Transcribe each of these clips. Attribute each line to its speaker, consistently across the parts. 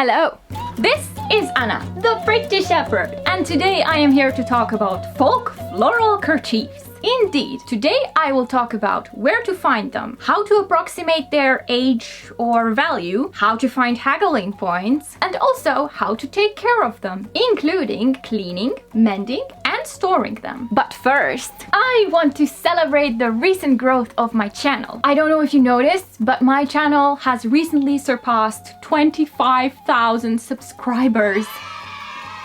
Speaker 1: Hello! This is Anna, the PrettyShepherd, and today I am here to talk about folk floral kerchiefs. Indeed, today I will talk about where to find them, how to approximate their age or value, how to find haggling points, and also how to take care of them, including cleaning, mending, and storing them. But first, I want to celebrate the recent growth of my channel. I don't know if you noticed, but my channel has recently surpassed 25,000 subscribers.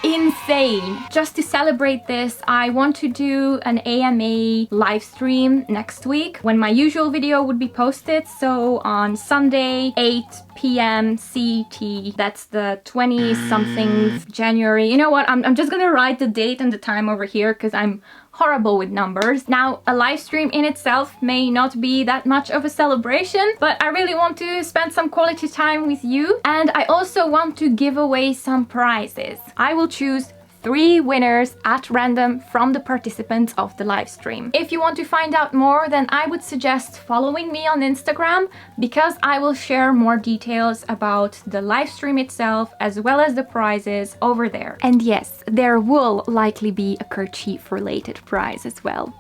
Speaker 1: Insane! Just to celebrate this, I want to do an AMA live stream next week when my usual video would be posted. So on Sunday, 8 p.m. CT, that's the 20-something January. You know what? I'm just gonna write the date and the time over here because I'm horrible with numbers. Now, a live stream in itself may not be that much of a celebration, but I really want to spend some quality time with you, and I also want to give away some prizes. I will choose 3 winners at random from the participants of the live stream. If you want to find out more, then I would suggest following me on Instagram, because I will share more details about the live stream itself as well as the prizes over there. And yes, there will likely be a kerchief related prize as well.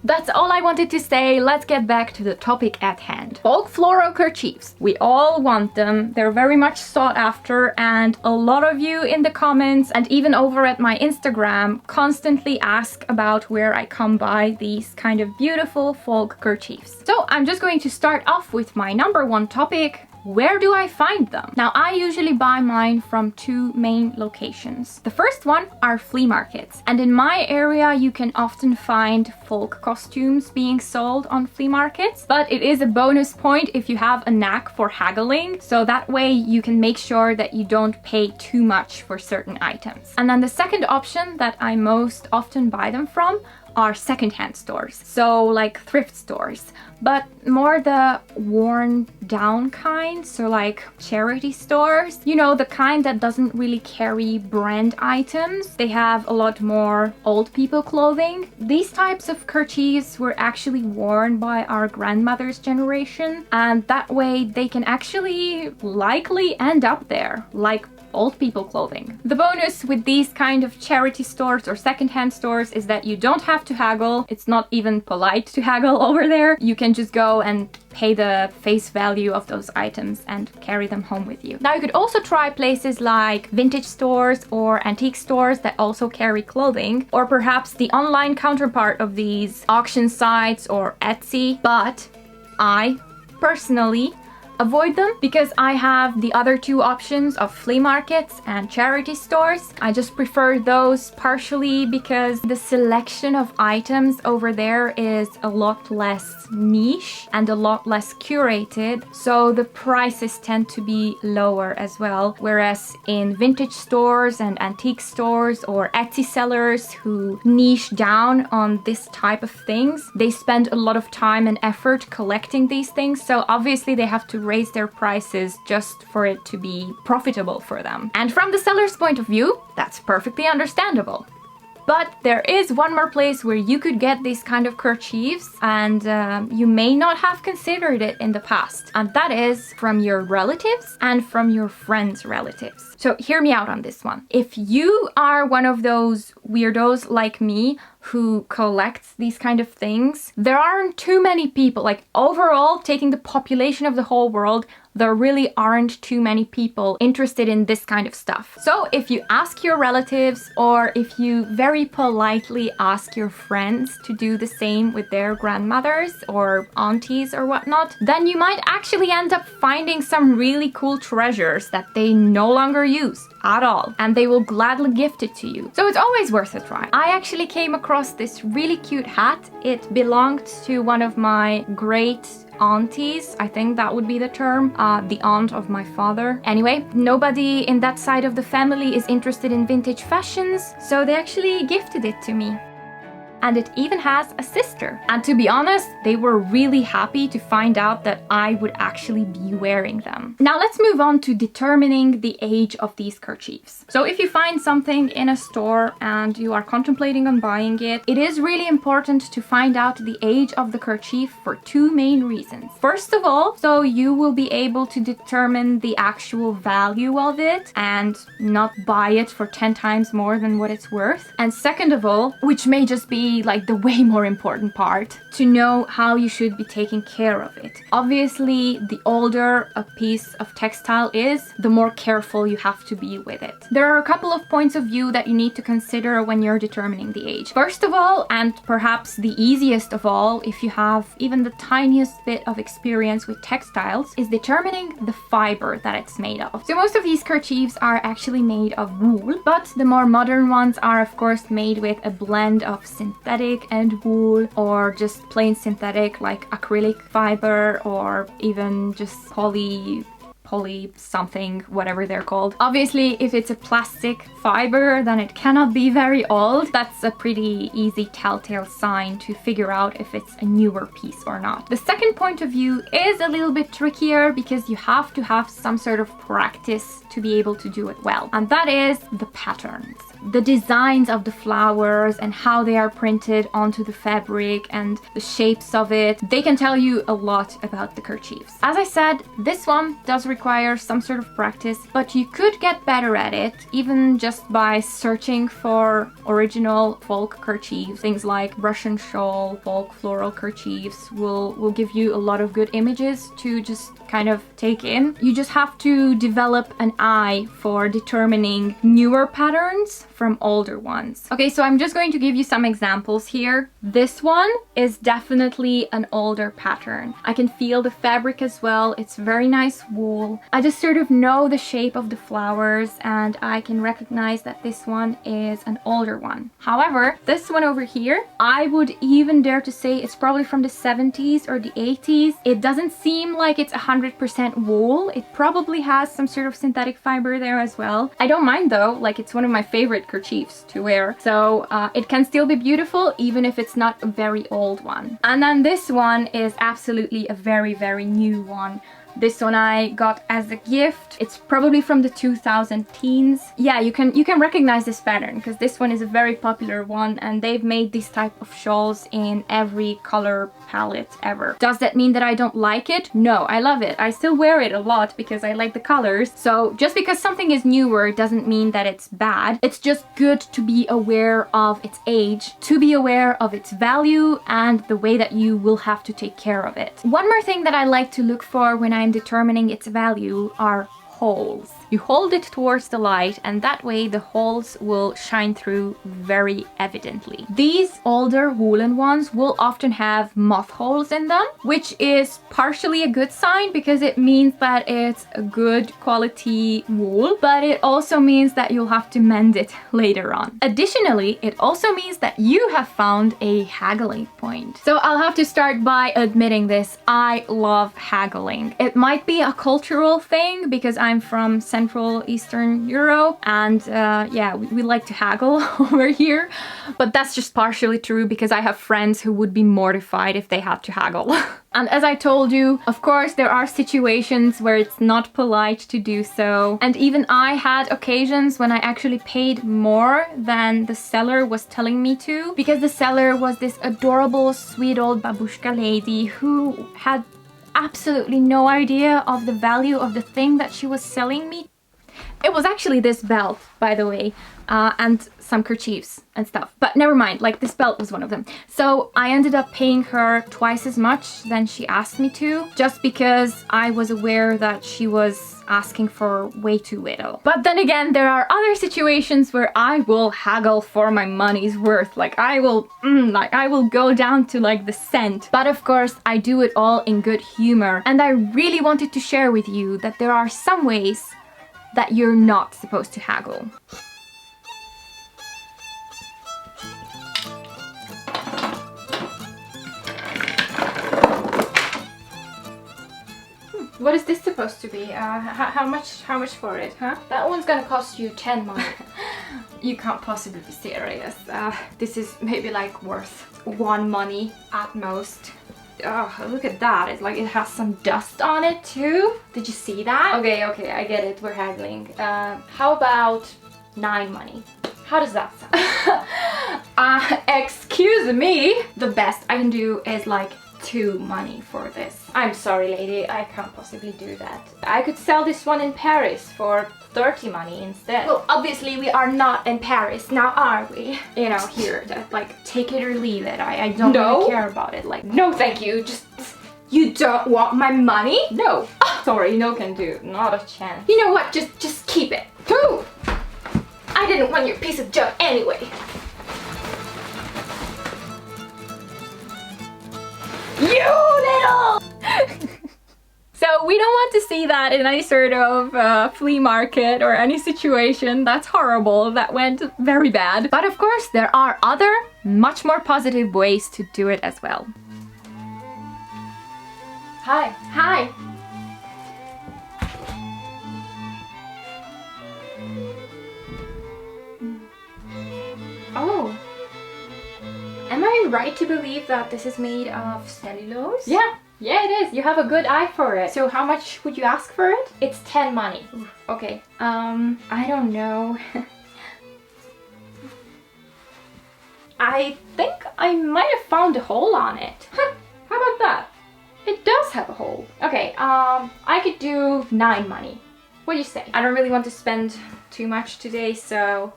Speaker 1: That's all I wanted to say. Let's get back to the topic at hand. Folk floral kerchiefs. We all want them. They're very much sought after, and a lot of you in the comments and even over at my Instagram constantly ask about where I come by these kind of beautiful folk kerchiefs. So I'm just going to start off with my number 1 topic. Where do I find them? Now, I usually buy mine from 2 main locations. The first one are flea markets, and in my area you can often find folk costumes being sold on flea markets, but it is a bonus point if you have a knack for haggling, so that way you can make sure that you don't pay too much for certain items. And then the second option that I most often buy them from are secondhand stores, so like thrift stores, but more the worn down kind, so like charity stores, you know, the kind that doesn't really carry brand items. They have a lot more old people clothing. These types of kerchiefs were actually worn by our grandmother's generation, and that way they can actually likely end up there, like old people clothing. The bonus with these kind of charity stores or secondhand stores is that you don't have to haggle. It's not even polite to haggle over there. You can just go and pay the face value of those items and carry them home with you. Now, you could also try places like vintage stores or antique stores that also carry clothing, or perhaps the online counterpart of these, auction sites or Etsy, but I personally avoid them because I have the other 2 options of flea markets and charity stores. I just prefer those partially because the selection of items over there is a lot less niche and a lot less curated, so the prices tend to be lower as well. Whereas in vintage stores and antique stores or Etsy sellers who niche down on this type of things, they spend a lot of time and effort collecting these things, so obviously they have to raise their prices just for it to be profitable for them. And from the seller's point of view, that's perfectly understandable. But there is one more place where you could get these kind of kerchiefs, and you may not have considered it in the past, and that is from your relatives and from your friends' relatives. So hear me out on this one. If you are one of those weirdos like me who collects these kind of things, there aren't too many people, like overall, taking the population of the whole world, there really aren't too many people interested in this kind of stuff. So if you ask your relatives, or if you very politely ask your friends to do the same with their grandmothers or aunties or whatnot, then you might actually end up finding some really cool treasures that they no longer use at all, and they will gladly gift it to you. So it's always worth a try. I actually came across this really cute hat. It belonged to one of my great aunties, I think that would be the term, the aunt of my father. Anyway, nobody in that side of the family is interested in vintage fashions, so they actually gifted it to me. and it even has a sister. And to be honest, they were really happy to find out that I would actually be wearing them. Now let's move on to determining the age of these kerchiefs. So if you find something in a store and you are contemplating on buying it, it is really important to find out the age of the kerchief for two main reasons. First of all, so you will be able to determine the actual value of it and not buy it for 10 times more than what it's worth. And second of all, which may just be like the way more important part, to know how you should be taking care of it. Obviously, the older a piece of textile is, the more careful you have to be with it. There are a couple of points of view that you need to consider when you're determining the age. First of all, and perhaps the easiest of all, if you have even the tiniest bit of experience with textiles, is determining the fiber that it's made of. So most of these kerchiefs are actually made of wool, but the more modern ones are of course made with a blend of synthetic and wool, or just plain synthetic like acrylic fiber, or even just poly something, whatever they're called. Obviously, if it's a plastic fiber, then it cannot be very old. That's a pretty easy telltale sign to figure out if it's a newer piece or not. The second point of view is a little bit trickier because you have to have some sort of practice to be able to do it well, and that is the patterns. The designs of the flowers and how they are printed onto the fabric and the shapes of it, they can tell you a lot about the kerchiefs. As I said, this one does require some sort of practice, but you could get better at it even just by searching for original folk kerchiefs. Things like Russian shawl, folk floral kerchiefs will give you a lot of good images to just kind of take in. You just have to develop an eye for determining newer patterns from older ones. Okay, so I'm just going to give you some examples here. This one is definitely an older pattern. I can feel the fabric as well. It's very nice wool. I just sort of know the shape of the flowers and I can recognize that this one is an older one. However, this one over here, I would even dare to say it's probably from the 70s or the 80s. It doesn't seem like it's 100% wool. It probably has some sort of synthetic fiber there as well. I don't mind though, like it's one of my favorite kerchiefs to wear. So it can still be beautiful even if it's not a very old one. And then this one is absolutely a very, very new one. This one I got as a gift. It's probably from the 2000 teens. Yeah, you can recognize this pattern because this one is a very popular one and they've made these type of shawls in every color palette ever. Does that mean that I don't like it? No, I love it. I still wear it a lot because I like the colors. So just because something is newer doesn't mean that it's bad. It's just good to be aware of its age, to be aware of its value and the way that you will have to take care of it. One more thing that I like to look for when I'm determining its value are holes. You hold it towards the light and that way the holes will shine through very evidently. These older woolen ones will often have moth holes in them, which is partially a good sign because it means that it's a good quality wool, but it also means that you'll have to mend it later on. Additionally, it also means that you have found a haggling point. So I'll have to start by admitting this. I love haggling. It might be a cultural thing because I'm from Central Eastern Europe and yeah, we like to haggle over here, but that's just partially true because I have friends who would be mortified if they had to haggle. And as I told you, of course there are situations where it's not polite to do so, and even I had occasions when I actually paid more than the seller was telling me to, because the seller was this adorable sweet old babushka lady who had absolutely no idea of the value of the thing that she was selling me. It was actually this belt, by the way, and some kerchiefs and stuff. But never mind, like this belt was one of them. So I ended up paying her twice as much than she asked me to, just because I was aware that she was asking for way too little. But then again, there are other situations where I will haggle for my money's worth. Like I will go down to like the cent. But of course, I do it all in good humor. And I really wanted to share with you that there are some ways that you're not supposed to haggle. What is this supposed to be? How much for it, huh? That one's gonna cost you 10 money. You can't possibly be serious. This is maybe like worth 1 money at most. Oh, look at that. It's like it has some dust on it too. Did you see that? Okay, I get it. We're haggling. How about 9 money? How does that sound? Excuse me. The best I can do is like 2 money for this. I'm sorry, lady. I can't possibly do that. I could sell this one in Paris for 30 money instead. Well, obviously we are not in Paris now, are we? You know, here, that, like, take it or leave it. I don't really care about it. Like, no, thank you. Just, you don't want my money? No. Sorry, no can do. Not a chance. You know what? Just keep it. Pooh! I didn't want your piece of junk anyway. You little! So we don't want to see that in any sort of flea market or any situation. That's horrible. That went very bad. But of course, there are other, much more positive ways to do it as well. Hi. Hi. Oh. Am I right to believe that this is made of cellulose? Yeah, it is. You have a good eye for it. So how much would you ask for it? It's 10 money. Ooh, okay. I don't know. I think I might have found a hole on it. Huh, how about that? It does have a hole. Okay, I could do 9 money. What do you say? I don't really want to spend too much today, so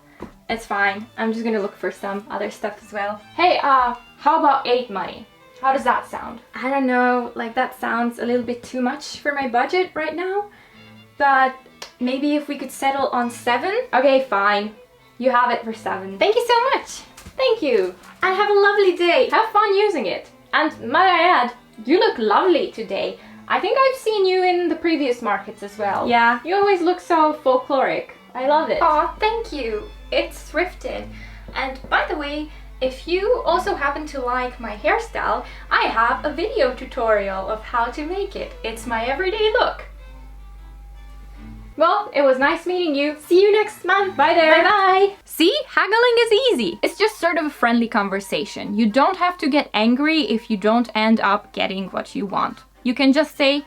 Speaker 1: it's fine. I'm just gonna look for some other stuff as well. Hey, how about 8 money? How does that sound? I don't know, like that sounds a little bit too much for my budget right now. But maybe if we could settle on 7? Okay, fine. You have it for 7. Thank you so much. Thank you. And have a lovely day. Have fun using it. And might I add, you look lovely today. I think I've seen you in the previous markets as well. Yeah, you always look so folkloric. I love it. Aw, thank you. It's thrifted. And by the way, if you also happen to like my hairstyle, I have a video tutorial of how to make it. It's my everyday look. Well, it was nice meeting you. See you next month. Bye there. Bye-bye. See? Haggling is easy. It's just sort of a friendly conversation. You don't have to get angry if you don't end up getting what you want. You can just say,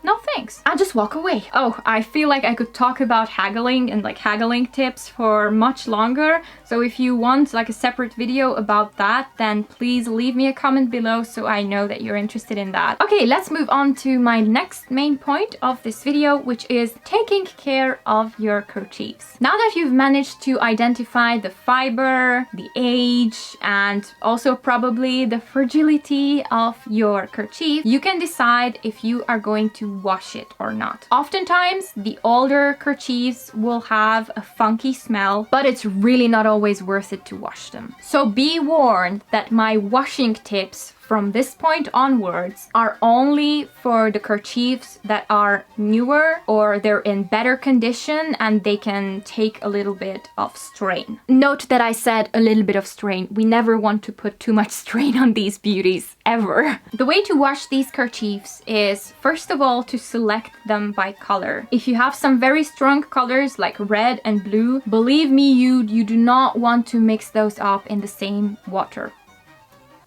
Speaker 1: no thanks. I'll just walk away. Oh, I feel like I could talk about haggling and like haggling tips for much longer. So if you want like a separate video about that, then please leave me a comment below so I know that you're interested in that. Okay, let's move on to my next main point of this video, which is taking care of your kerchiefs. Now that you've managed to identify the fiber, the age, and also probably the fragility of your kerchief, you can decide if you are going to wash it or not. Oftentimes, the older kerchiefs will have a funky smell, but it's really not always worth it to wash them. So be warned that my washing tips from this point onwards are only for the kerchiefs that are newer or they're in better condition and they can take a little bit of strain. Note that I said a little bit of strain. We never want to put too much strain on these beauties, ever. The way to wash these kerchiefs is, first of all, to select them by color. If you have some very strong colors like red and blue, believe me, you do not want to mix those up in the same water.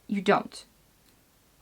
Speaker 1: You don't.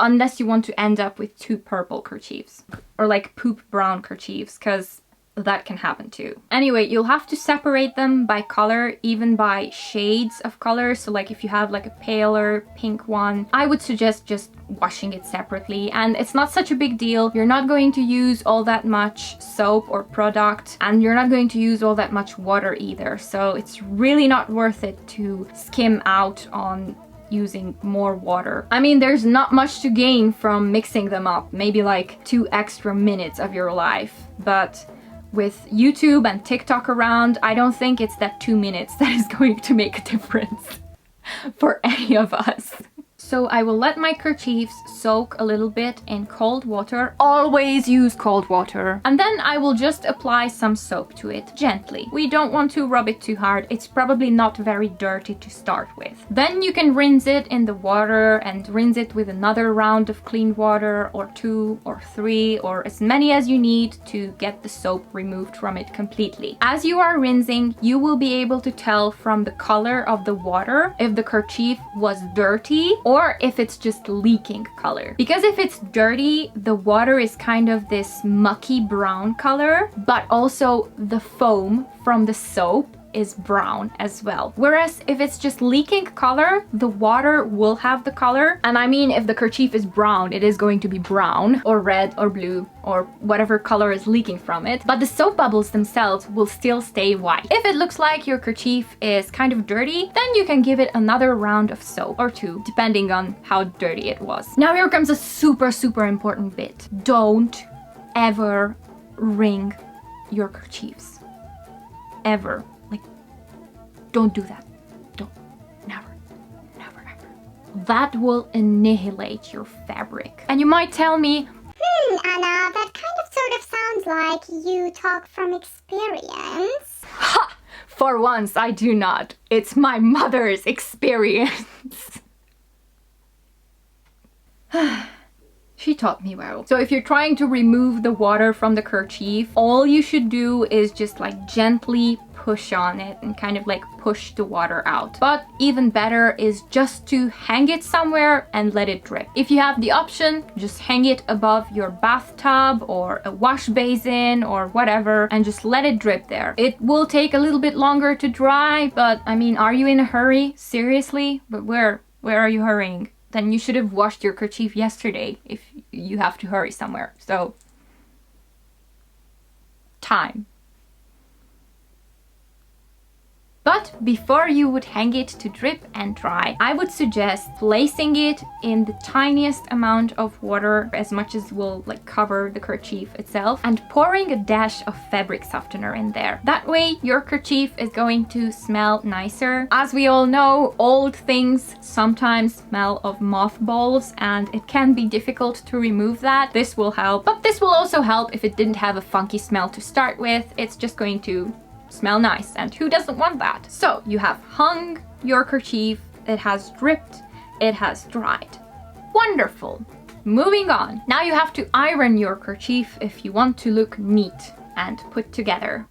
Speaker 1: Unless you want to end up with 2 purple kerchiefs or like poop brown kerchiefs, because that can happen too. Anyway, you'll have to separate them by color, even by shades of color. So like if you have like a paler pink one, I would suggest just washing it separately, and it's not such a big deal. You're not going to use all that much soap or product, and you're not going to use all that much water either. So it's really not worth it to skim out on using more water. I mean, there's not much to gain from mixing them up, maybe like 2 extra minutes of your life, but with YouTube and TikTok around, I don't think it's that 2 minutes that is going to make a difference for any of us. So I will let my kerchiefs soak a little bit in cold water. Always use cold water. And then I will just apply some soap to it, gently. We don't want to rub it too hard. It's probably not very dirty to start with. Then you can rinse it in the water and rinse it with another round of clean water, or 2 or 3 or as many as you need to get the soap removed from it completely. As you are rinsing, you will be able to tell from the color of the water if the kerchief was dirty or if it's just leaking color. Because if it's dirty, the water is kind of this mucky brown color, but also the foam from the soap is brown as well. Whereas if it's just leaking color, the water will have the color. And I mean, if the kerchief is brown, it is going to be brown or red or blue or whatever color is leaking from it. But the soap bubbles themselves will still stay white. If it looks like your kerchief is kind of dirty, then you can give it another round of soap or 2, depending on how dirty it was. Now here comes a super important bit. Don't ever wring your kerchiefs. Ever. Don't do that. Don't. Never. Never, ever. That will annihilate your fabric. And you might tell me,
Speaker 2: Anna, that kind of sort of sounds like you talk from experience.
Speaker 1: Ha! For once, I do not. It's my mother's experience. She taught me well. So if you're trying to remove the water from the kerchief, all you should do is just like gently push on it and kind of like push the water out. But even better is just to hang it somewhere and let it drip. If you have the option, just hang it above your bathtub or a wash basin or whatever and just let it drip there. It will take a little bit longer to dry, but I mean, are you in a hurry? Seriously? But where are you hurrying? Then you should have washed your kerchief yesterday if you have to hurry somewhere. So, time. But before you would hang it to drip and dry, I would suggest placing it in the tiniest amount of water, as much as will like cover the kerchief itself, and pouring a dash of fabric softener in there. That way your kerchief is going to smell nicer. As we all know, old things sometimes smell of mothballs and it can be difficult to remove that. This will help, but this will also help if it didn't have a funky smell to start with. It's just going to smell nice, and who doesn't want that? So you have hung your kerchief, it has dripped, it has dried. Wonderful. Moving on. Now you have to iron your kerchief if you want to look neat and put together,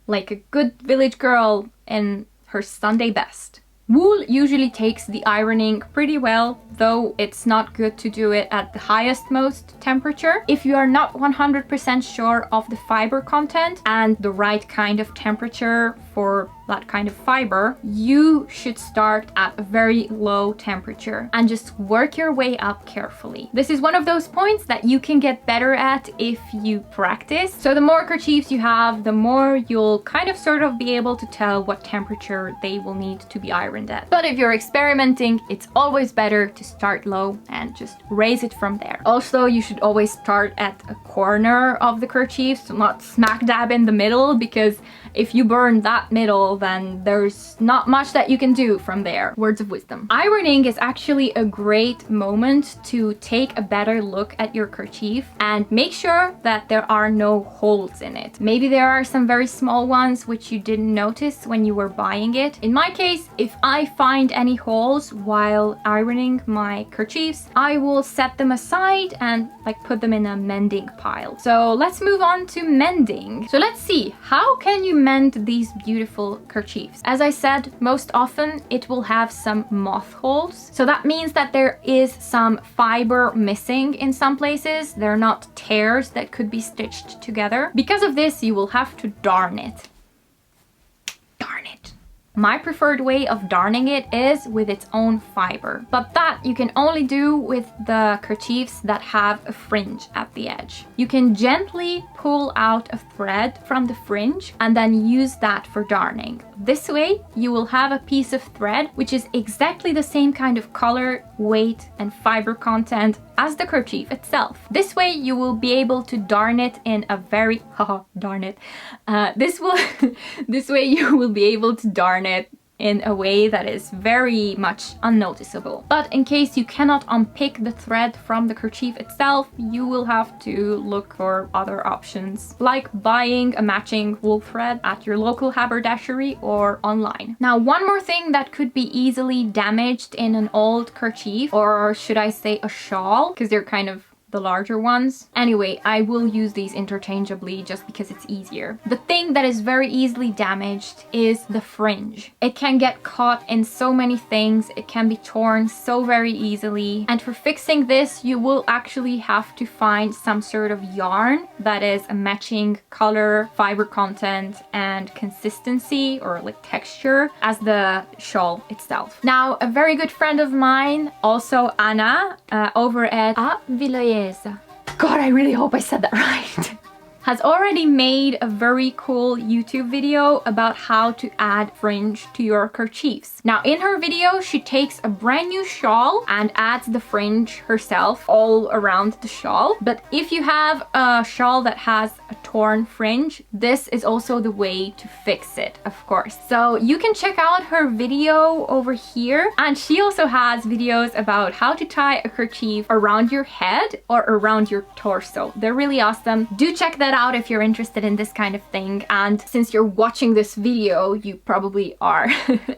Speaker 1: like a good village girl in her Sunday best. Wool usually takes the ironing pretty well, though it's not good to do it at the highest most temperature. If you are not 100% sure of the fiber content and the right kind of temperature for that kind of fiber, you should start at a very low temperature and just work your way up carefully. This is one of those points that you can get better at if you practice. So the more kerchiefs you have, the more you'll kind of sort of be able to tell what temperature they will need to be ironed at. But if you're experimenting, it's always better to start low and just raise it from there. Also, you should always start at a corner of the kerchief, so not smack dab in the middle, because if you burn that middle, then there's not much that you can do from there. Words of wisdom. Ironing is actually a great moment to take a better look at your kerchief and make sure that there are no holes in it. Maybe there are some very small ones which you didn't notice when you were buying it. In my case, if I find any holes while ironing my kerchiefs, I will set them aside and like put them in a mending pile. So let's move on to mending. So let's see, how can you mend these beautiful kerchiefs? As I said, most often it will have some moth holes. So that means that there is some fiber missing in some places. They're not tears that could be stitched together. Because of this, you will have to darn it. Darn it. My preferred way of darning it is with its own fiber, but that you can only do with the kerchiefs that have a fringe at the edge. You can gently pull out a thread from the fringe and then use that for darning. This way you will have a piece of thread which is exactly the same kind of color, weight and fiber content as the kerchief itself. This way you will be able to darn it in a very this way you will be able to darn it in a way that is very much unnoticeable. But in case you cannot unpick the thread from the kerchief itself, you will have to look for other options, like buying a matching wool thread at your local haberdashery or online. Now, one more thing that could be easily damaged in an old kerchief, or should I say a shawl, because they're kind of the larger ones. Anyway, I will use these interchangeably just because it's easier. The thing that is very easily damaged is the fringe. It can get caught in so many things, it can be torn so very easily, and for fixing this you will actually have to find some sort of yarn that is a matching color, fiber content, and consistency, or like texture, as the shawl itself. Now, a very good friend of mine, also Anna, over at Avilhoesa. God, I really hope I said that right. Has already made a very cool YouTube video about how to add fringe to your kerchiefs. Now, in her video, she takes a brand new shawl and adds the fringe herself all around the shawl. But if you have a shawl that has a torn fringe, this is also the way to fix it, of course. So you can check out her video over here. And she also has videos about how to tie a kerchief around your head or around your torso. They're really awesome. Do check that out if you're interested in this kind of thing, and since you're watching this video, you probably are.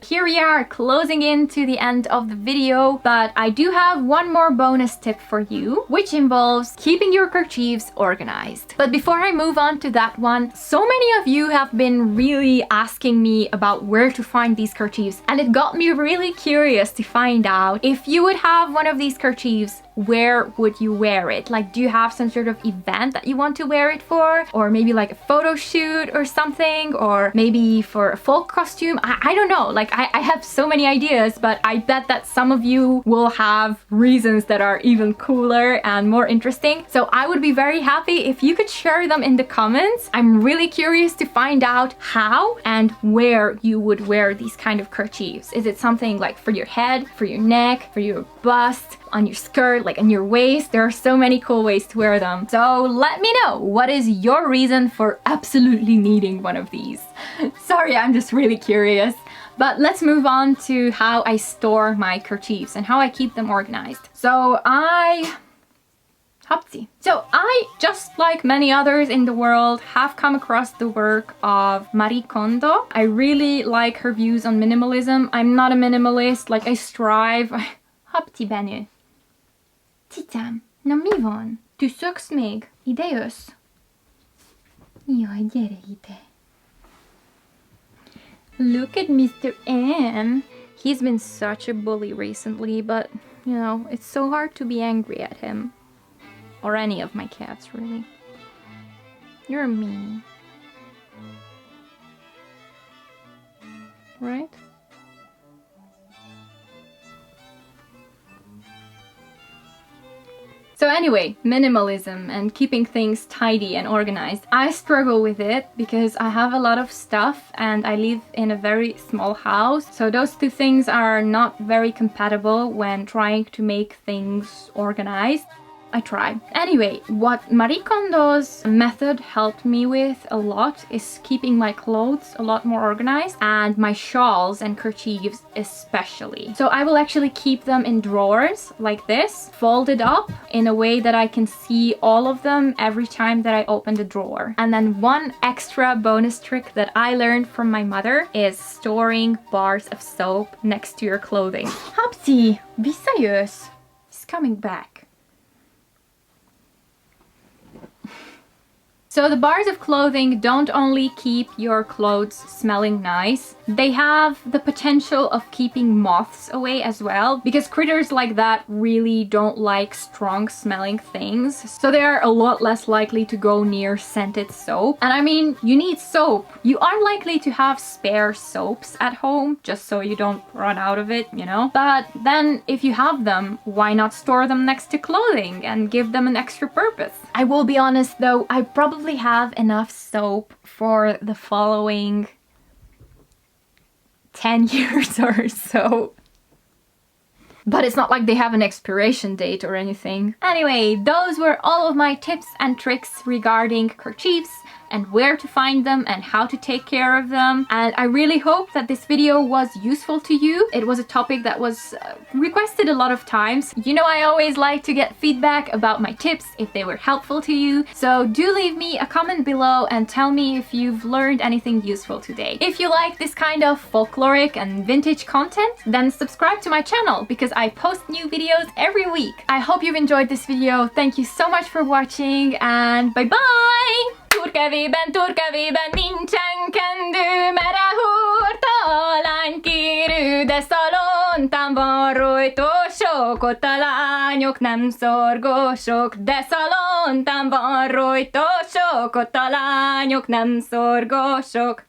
Speaker 1: Here we are, closing in to the end of the video, but I do have one more bonus tip for you, which involves keeping your kerchiefs organized. But before I move on to that one, so many of you have been really asking me about where to find these kerchiefs, and it got me really curious to find out if you would have one of these kerchiefs, where would you wear it? Like, do you have some sort of event that you want to wear it for? Or maybe like a photo shoot or something? Or maybe for a folk costume? I don't know. Like, I have so many ideas, but I bet that some of you will have reasons that are even cooler and more interesting. So I would be very happy if you could share them in the comments. I'm really curious to find out how and where you would wear these kind of kerchiefs. Is it something like for your head, for your neck, for your bust, on your skirt, like on your waist? There are so many cool ways to wear them. So let me know, what is your reason for absolutely needing one of these? Sorry, I'm just really curious. But let's move on to how I store my kerchiefs and how I keep them organized. So I, just like many others in the world, have come across the work of Marie Kondo. I really like her views on minimalism. I'm not a minimalist, like I strive. Hapti Benny. Titam, non mi van. Tu söks mig. Ideös. Jag ger dig det. Look at Mr. M. He's been such a bully recently, but, you know, it's so hard to be angry at him. Or any of my cats, really. You're mean. Right? So anyway, minimalism and keeping things tidy and organized. I struggle with it because I have a lot of stuff and I live in a very small house. So those two things are not very compatible when trying to make things organized. I try. Anyway, what Marie Kondo's method helped me with a lot is keeping my clothes a lot more organized, and my shawls and kerchiefs especially. So I will actually keep them in drawers like this, folded up in a way that I can see all of them every time that I open the drawer. And then one extra bonus trick that I learned from my mother is storing bars of soap next to your clothing. Hapsi, be serious. He's coming back. So the bars of clothing don't only keep your clothes smelling nice, they have the potential of keeping moths away as well, because critters like that really don't like strong smelling things, so they are a lot less likely to go near scented soap. And I mean, you need soap. You are likely to have spare soaps at home, just so you don't run out of it, you know? But then if you have them, why not store them next to clothing and give them an extra purpose? I will be honest though, I probably have enough soap for the following 10 years or so. But it's not like they have an expiration date or anything. Anyway, those were all of my tips and tricks regarding kerchiefs. and where to find them and how to take care of them. And I really hope that this video was useful to you. It was a topic that was requested a lot of times. You know, I always like to get feedback about my tips if they were helpful to you. So do leave me a comment below and tell me if you've learned anything useful today. If you like this kind of folkloric and vintage content, then subscribe to my channel because I post new videos every week. I hope you've enjoyed this video. Thank you so much for watching and bye bye! Turkevében nincsen kendő, mere hurtalány kérő, de szalontán van rojtosok, ott a lányok nem szorgosok, de szalontán van rojtosok, ott a lányok nem szorgosok.